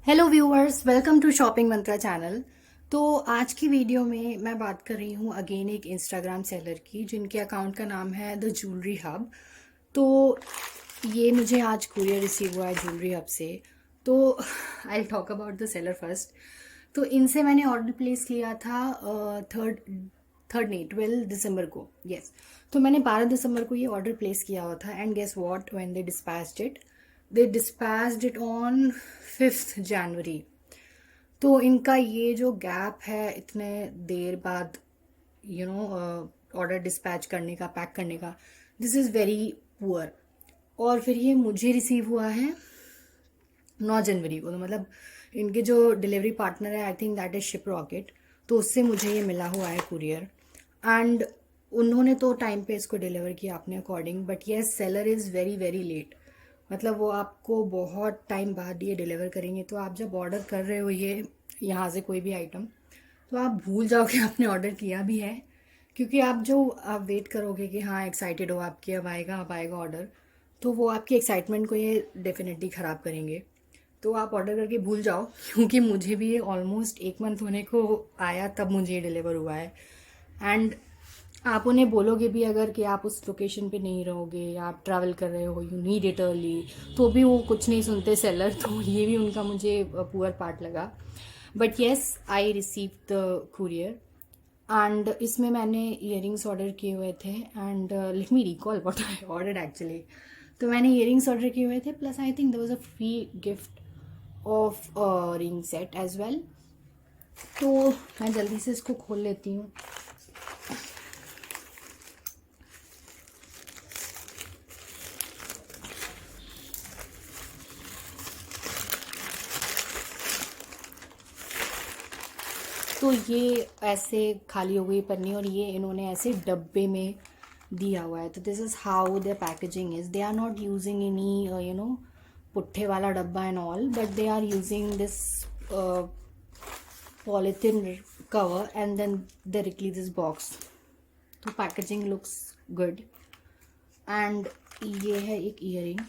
Hello viewers, welcome to shopping mantra channel. तो आज की वीडियो में मैं बात कर रही हूँ अगेन एक इंस्टाग्राम सेलर की, जिनके अकाउंट का नाम है द ज्वेलरी हब। तो ये मुझे आज कुरियर रिसीव हुआ है ज्वेलरी हब से। तो I talk about the seller first. तो इनसे मैंने ऑर्डर प्लेस किया था थर्ड थर्ड नहीं 12 दिसंबर को। यस, तो मैंने 12 दिसंबर को ये ऑर्डर प्लेस किया हुआ था and guess what, when they dispatched it on 5th January. तो इनका ये जो गैप है इतने देर बाद ऑर्डर डिस्पैच करने का, पैक करने का, दिस इज़ वेरी पुअर। और फिर ये मुझे रिसीव हुआ है 9 जनवरी को। तो मतलब इनके जो डिलीवरी पार्टनर है, I think that is ship rocket, तो उससे मुझे ये मिला हुआ है कुरियर। एंड उन्होंने तो टाइम पे इसको डिलीवर किया अपने according, but yes seller is very very late. मतलब वो आपको बहुत टाइम बाद ये डिलीवर करेंगे। तो आप जब ऑर्डर कर रहे हो ये यहाँ से कोई भी आइटम, तो आप भूल जाओगे आपने ऑर्डर किया भी है। क्योंकि आप वेट करोगे कि हाँ एक्साइटेड हो आपकी, अब आएगा ऑर्डर, तो वो आपकी एक्साइटमेंट को ये डेफिनेटली ख़राब करेंगे। तो आप ऑर्डर करके भूल जाओ, क्योंकि मुझे भी ये ऑलमोस्ट 1 मंथ होने को आया तब मुझे ये डिलीवर हुआ है। एंड आप उन्हें बोलोगे भी अगर कि आप उस लोकेशन पे नहीं रहोगे या आप ट्रैवल कर रहे हो, यू नीड इट अर्ली, तो भी वो कुछ नहीं सुनते सेलर। तो ये भी उनका मुझे पुअर पार्ट लगा। But yes, I receive the courier. And इसमें मैंने इयरिंग्स ऑर्डर किए हुए थे। And let me recall what I ordered actually. तो मैंने इयरिंग्स ऑर्डर किए हुए थे, plus I think there was a free gift of ring set as well. तो मैं जल्दी से इसको खोल लेती हूँ। तो ये ऐसे खाली हो गई पन्नी, और ये इन्होंने ऐसे डब्बे में दिया हुआ है। तो this is how the packaging is. They are not using any पुट्ठे वाला डब्बा and all, but they are using this polythene cover and then directly this box. तो पैकेजिंग लुक्स गुड। एंड ये है एक ईयरिंग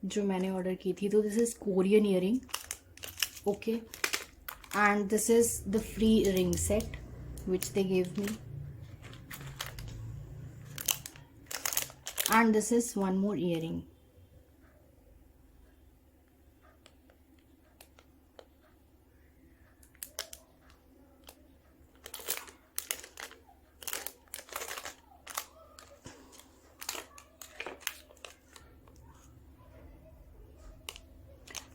जो मैंने ऑर्डर की थी। तो this is Korean earring, okay. And this is the free ring set which they gave me, and this is one more earring.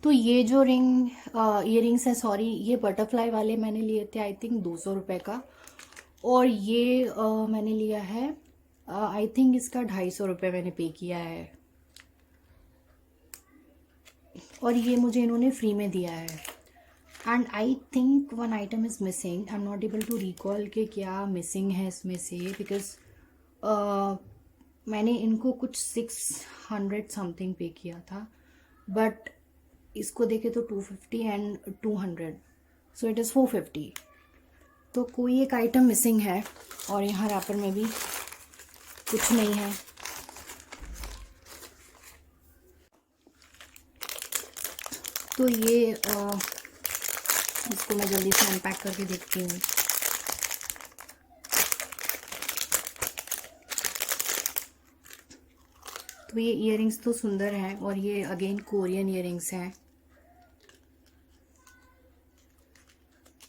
तो ये जो ईयरिंग्स है, सॉरी, ये बटरफ्लाई वाले मैंने लिए थे आई थिंक 200 रुपये का। और ये मैंने लिया है आई थिंक इसका 250 रुपये मैंने पे किया है। और ये मुझे इन्होंने फ्री में दिया है। And I think one item is missing. I am not able to recall कि क्या मिसिंग है इसमें से, बिकॉज मैंने इनको कुछ 600 समथिंग पे किया था, बट इसको देखे तो 250 एंड 200, सो इट इज़ 450। तो कोई एक आइटम मिसिंग है, और यहाँ रैपर में भी कुछ नहीं है। तो ये इसको मैं जल्दी से अनपैक करके देखती हूँ। तो ये इयरिंग्स तो सुंदर हैं, और ये अगेन कोरियन इयरिंग्स हैं।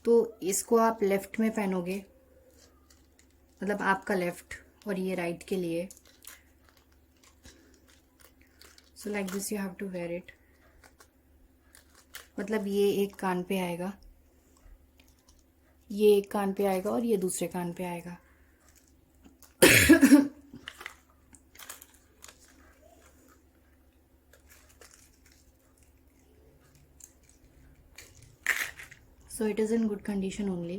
तो इसको आप लेफ्ट में पहनोगे, मतलब आपका लेफ्ट, और ये राइट के लिए। So like this you have to wear it. मतलब ये एक कान पे आएगा, ये एक कान पे आएगा, और ये दूसरे कान पे आएगा। So it is in good condition only.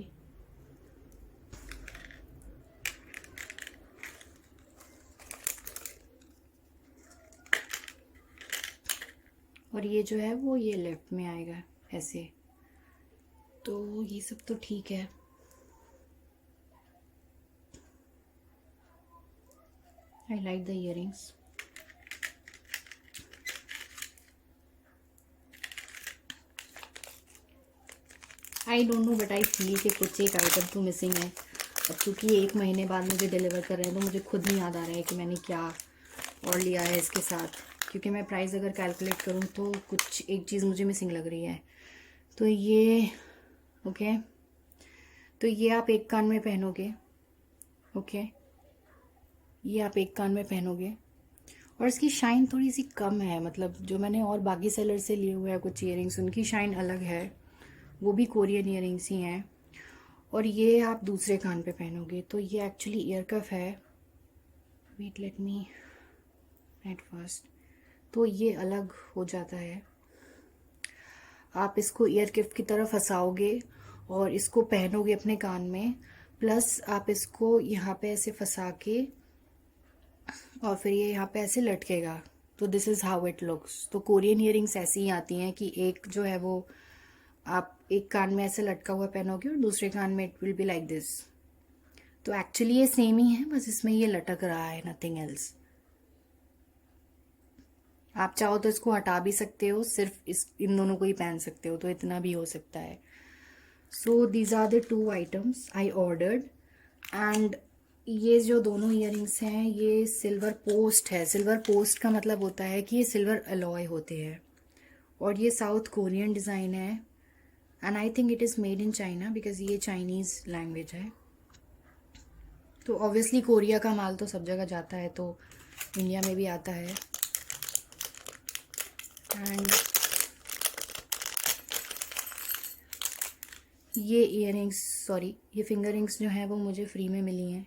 और ये जो है वो ये लेफ्ट में आएगा ऐसे। तो ये सब तो ठीक है। I like the earrings. I don't know but I feel कि कुछ एक आइटम तो मिसिंग है। अब क्योंकि ये 1 महीने बाद मुझे डिलीवर कर रहे हैं तो मुझे खुद नहीं याद आ रहा है कि मैंने क्या और लिया है इसके साथ, क्योंकि मैं प्राइस अगर कैलकुलेट करूँ तो कुछ एक चीज़ मुझे मिसिंग लग रही है। तो ये ओके, तो ये आप एक कान में पहनोगे। ओके, ये आप एक कान में पहनोगे और इसकी शाइन थोड़ी सी कम है, मतलब जो मैंने और बाकी सेलर से लिए हुए हैं कुछ ईयरिंग्स उनकी शाइन अलग है, वो भी कोरियन ईयरिंग्स ही हैं। और ये आप दूसरे कान पे पहनोगे तो ये एक्चुअली ईयर कफ है। Wait let me at first. तो ये अलग हो जाता है, आप इसको ईयर कफ की तरह फंसाओगे और इसको पहनोगे अपने कान में, प्लस आप इसको यहाँ पे ऐसे फंसा के और फिर ये यहाँ पे ऐसे लटकेगा। तो this is how it looks. तो कोरियन ईयरिंग्स ऐसी ही आती हैं कि एक जो है वो आप एक कान में ऐसे लटका हुआ पहनोगे और दूसरे कान में it will be like this. तो एक्चुअली ये सेम ही है, बस इसमें ये लटक रहा है, नथिंग एल्स। आप चाहो तो इसको हटा भी सकते हो, सिर्फ इन दोनों को ही पहन सकते हो, तो इतना भी हो सकता है। So these are the 2 items I ordered. And ये जो दोनों ईयरिंग्स हैं ये सिल्वर पोस्ट है। सिल्वर पोस्ट का मतलब होता है कि ये सिल्वर अलॉय होते हैं और ये साउथ कोरियन डिज़ाइन है। And I think it is made in China because ये चाइनीज़ लैंग्वेज है। तो ऑब्वियसली कोरिया का माल तो सब जगह जाता है, तो इंडिया में भी आता है। एंड ये ईयरिंग्स, सॉरी ये फिंगर रिंग्स जो हैं वो मुझे फ्री में मिली हैं।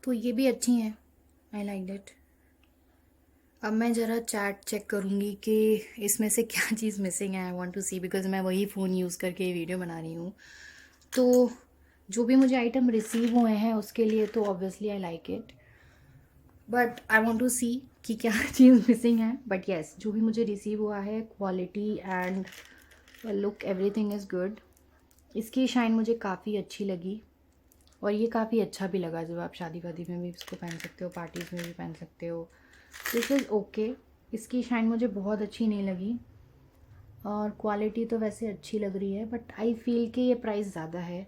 तो ये भी अच्छी हैं, आई लाइक दैट। अब मैं ज़रा चैट चेक करूँगी कि इसमें से क्या चीज़ मिसिंग है। I want to see because मैं वही फ़ोन यूज़ करके वीडियो बना रही हूँ। तो जो भी मुझे आइटम रिसीव हुए हैं उसके लिए तो obviously I like it, but I want to see कि क्या चीज़ मिसिंग है। बट येस, जो भी मुझे रिसीव हुआ है quality and look everything is good. इसकी शाइन मुझे काफ़ी अच्छी लगी और ये काफ़ी अच्छा भी लगा। जब आप शादी वादी में भी इसको पहन सकते हो, पार्टीज़ में भी पहन सकते हो। This is okay. इसकी शाइन मुझे बहुत अच्छी नहीं लगी और क्वालिटी तो वैसे अच्छी लग रही है, बट आई फील कि ये प्राइस ज़्यादा है।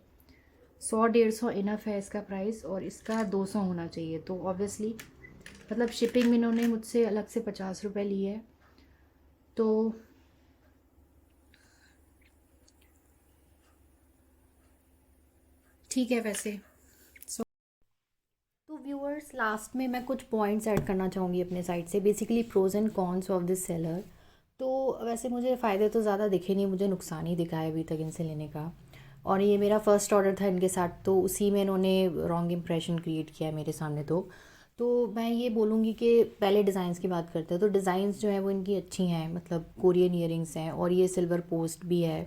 100-150 इनफ है इसका प्राइस और इसका 200 होना चाहिए। तो ऑब्वियसली मतलब शिपिंग इन्होंने मुझसे अलग से 50 रुपये लिए है। तो ठीक है वैसे। तो व्यूअर्स, लास्ट में मैं कुछ पॉइंट्स ऐड करना चाहूँगी अपने साइड से, basically pros and cons of this seller. तो वैसे मुझे फ़ायदे तो ज़्यादा दिखे नहीं, मुझे नुकसान ही दिखा है अभी तक इनसे लेने का। और ये मेरा फर्स्ट ऑर्डर था इनके साथ, तो उसी में इन्होंने रॉन्ग इम्प्रेशन क्रिएट किया है मेरे सामने। तो मैं ये बोलूँगी कि पहले डिज़ाइंस की बात करते हैं। तो डिज़ाइंस जो है वो इनकी अच्छी हैं, मतलब कोरियन ईयरिंग्स हैं और ये सिल्वर पोस्ट भी है।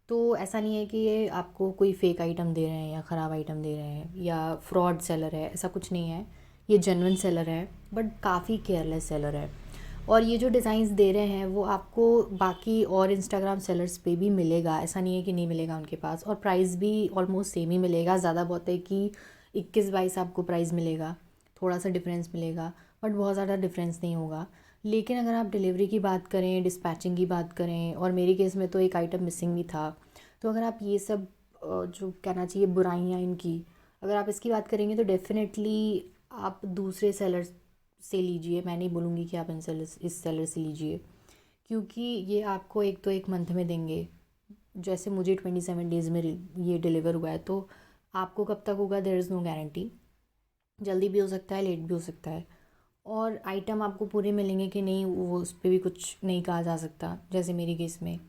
तो ऐसा नहीं है कि ये आपको कोई फेक आइटम दे रहे हैं या ख़राब आइटम दे रहे हैं या फ्रॉड सेलर है, ऐसा कुछ नहीं है। ये जेन्युइन सेलर है, बट काफ़ी केयरलेस सेलर है। और ये जो डिज़ाइंस दे रहे हैं वो आपको बाकी और इंस्टाग्राम सेलर्स पे भी मिलेगा, ऐसा नहीं है कि नहीं मिलेगा उनके पास। और प्राइस भी ऑलमोस्ट सेम ही मिलेगा, ज़्यादा बहुत है कि 21-22 आपको प्राइस मिलेगा, थोड़ा सा डिफरेंस मिलेगा, बट बहुत ज़्यादा डिफरेंस नहीं होगा। लेकिन अगर आप डिलीवरी की बात करें, डिस्पैचिंग की बात करें, और मेरे केस में तो एक आइटम मिसिंग भी था, तो अगर आप ये सब जो कहना चाहिए बुराइयाँ इनकी, अगर आप इसकी बात करेंगे तो डेफ़िनेटली आप दूसरे सेलर से लीजिए। मैं नहीं बोलूँगी कि आप इस सेलर से लीजिए, क्योंकि ये आपको एक तो एक मंथ में देंगे। जैसे मुझे 27 डेज़ में ये डिलीवर हुआ है, तो आपको कब तक होगा देयर इज़ नो गारंटी। जल्दी भी हो सकता है, लेट भी हो सकता है। और आइटम आपको पूरे मिलेंगे कि नहीं, वो उस पर भी कुछ नहीं कहा जा सकता, जैसे मेरी केस में।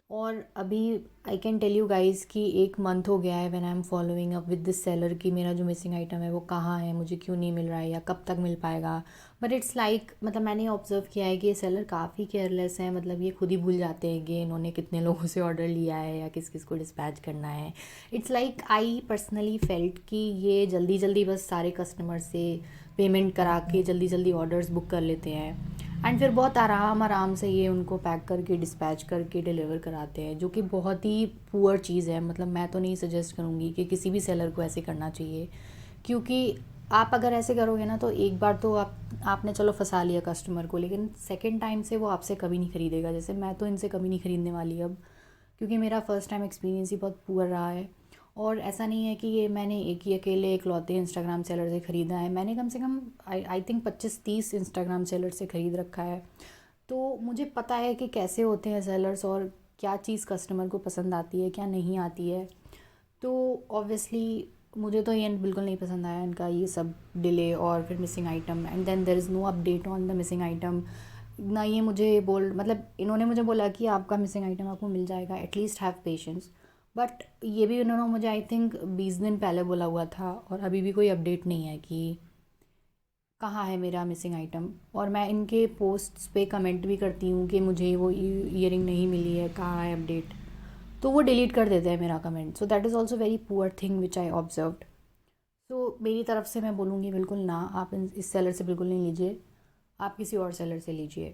और अभी I can tell you guys कि 1 मंथ हो गया है when I am following up with this seller कि मेरा जो मिसिंग आइटम है वो कहाँ है, मुझे क्यों नहीं मिल रहा है या कब तक मिल पाएगा। बट इट्स लाइक मतलब मैंने ऑब्ज़र्व किया है कि ये सेलर काफ़ी केयरलेस है, मतलब ये खुद ही भूल जाते हैं कि इन्होंने कितने लोगों से ऑर्डर लिया है या किस किस को डिस्पैच करना है। It's like I personally felt कि ये जल्दी जल्दी बस सारे कस्टमर से पेमेंट करा के जल्दी जल्दी ऑर्डर्स बुक कर लेते हैं एंड फिर बहुत आराम आराम से ये उनको पैक करके डिस्पैच करके डिलीवर कराते हैं, जो कि बहुत ही पुअर चीज़ है। मतलब मैं तो नहीं सजेस्ट करूँगी कि किसी भी सेलर को ऐसे करना चाहिए, क्योंकि आप अगर ऐसे करोगे ना तो एक बार तो आपने चलो फंसा लिया कस्टमर को, लेकिन सेकंड टाइम से वो आपसे कभी नहीं ख़रीदेगा। जैसे मैं तो इनसे कभी नहीं ख़रीदने वाली अब, क्योंकि मेरा फ़र्स्ट टाइम एक्सपीरियंस ही बहुत पुअर रहा है। और ऐसा नहीं है कि ये मैंने एक ही अकेले इकलौते इंस्टाग्राम सेलर से ख़रीदा है, मैंने कम से कम आई थिंक 25-30 इंस्टाग्राम सेलर से ख़रीद रखा है। तो मुझे पता है कि कैसे होते हैं सेलर्स और क्या चीज़ कस्टमर को पसंद आती है क्या नहीं आती है। तो ऑब्वियसली मुझे तो ये बिल्कुल नहीं पसंद आया इनका ये सब डिले और फिर missing item, and then there is no update on the missing item. ना ये मुझे मतलब इन्होंने मुझे बोला कि आपका मिसिंग आइटम आपको मिल जाएगा, एटलीस्ट हैव पेशेंस। बट ये भी उन्होंने मुझे आई थिंक 20 दिन पहले बोला हुआ था, और अभी भी कोई अपडेट नहीं है कि कहाँ है मेरा मिसिंग आइटम। और मैं इनके पोस्ट्स पे कमेंट भी करती हूँ कि मुझे वो ईयरिंग नहीं मिली है, कहाँ है अपडेट, तो वो डिलीट कर देते हैं मेरा comment. So that is also very poor thing which I observed. तो मेरी तरफ से मैं बोलूँगी बिल्कुल ना, आप इस सेलर से बिल्कुल नहीं लीजिए, आप किसी और सेलर से लीजिए।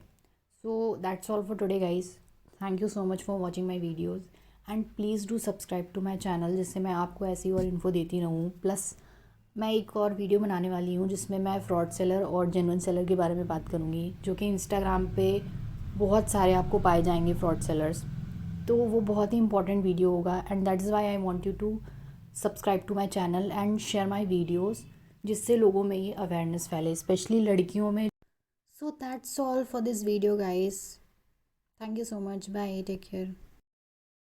So that's all for today guys. Thank you so much for watching my videos, and please do subscribe to my channel, जिससे मैं आपको ऐसी और इन्फो देती रहूँ। प्लस मैं एक और वीडियो बनाने वाली हूँ जिसमें मैं फ्रॉड सेलर और जेन्युइन सेलर के बारे में बात करूँगी, जो कि इंस्टाग्राम पे बहुत सारे आपको पाए जाएंगे फ्रॉड सेलर्स। तो वो बहुत ही इंपॉर्टेंट वीडियो होगा, and that is why I want you to subscribe to my channel and share my videos, जिससे लोगों में ये अवेयरनेस फैले, स्पेशली लड़कियों में। So that's all for this video guys. Thank you so much, bye, take care.